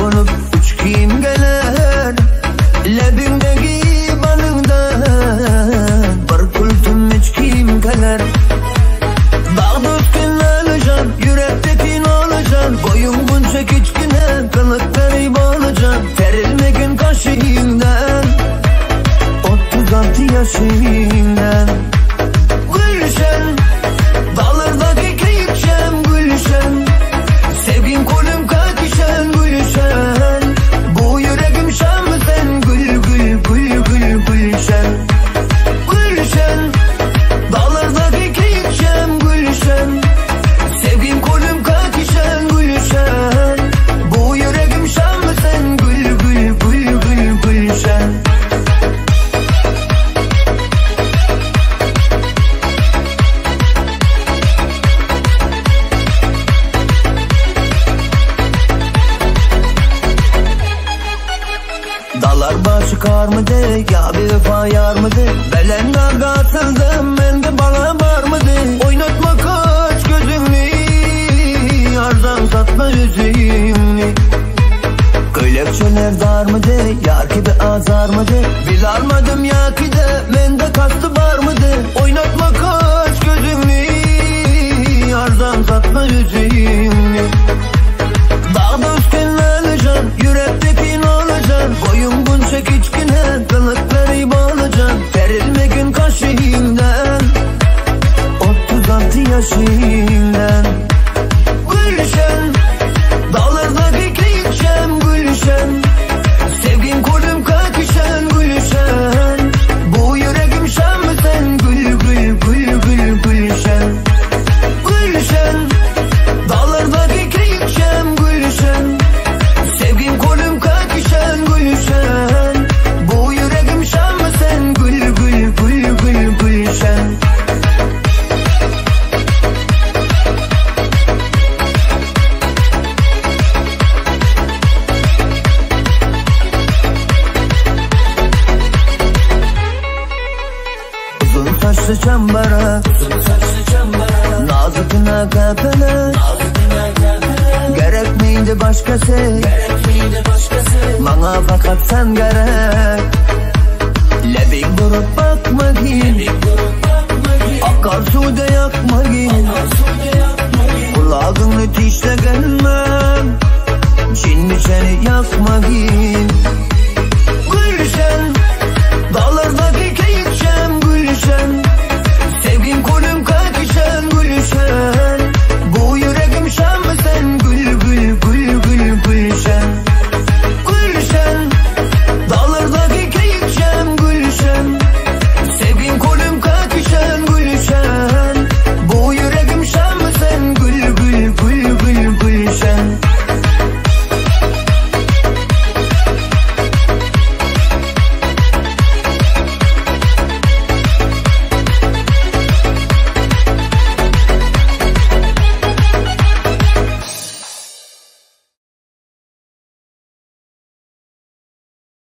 olup uçkiyim geler. Lebindeki balımdan bir kultum içkiyim geler. Dağda üstün alacan, yürektekin olacan. Boyun bunca küçküne, kılık garip olacan. Terilmekin kaşığımdan, 36 yaşımdan. Gülşen, dağlardaki keyikşen gülşen. Sevgin kolum kakişen gülşen. Bu yüreğim şam sen gül gül gül gül gülşen. Gülşen, dağlardaki keyikşen gülşen. Sevgin kolum kakişen gülşen. Bu yüreğim şam sen gül gül gül gül gülşen. Dağlar başı kar mı de, ya bir vefa yar mı de. Belen darga atıldım, bende bana var mı de. Oynatma kaç gözümü, arzan satma yüzümü. Köylekçeler dar mı de, yar gibi azar mı de. Bil armadım ya ki de, bende kastı var mı de. Oynatma kaç gözümü, arzan satma yüzümü. Dağda üstün alacan, yürektekin olacan. Boyun bunca küçküne, kılıkları bağlacan. Terilmekin kaşığımdan, 36 yaşımdan. Gülşen, dağlardaki keyikşen gülşen. Sevgin kolum kakişen gülşen. Bu yüreğim şam sen gül gül gül gül gülşen. Gülşen, dağlardaki keyikşen gülşen. Sevgin kolum kakişen gülşen. Bu yüreğim şam sen gül gül gül gül gülşen. Uzun saçlı çambara, nazikine kapele. Gerekmeydi başkası, bana fakat sen gerek. Lebik durup bakma gin, akarsuda yakma gin. Kulağını dişle gelmem, cinni seni yakma gin.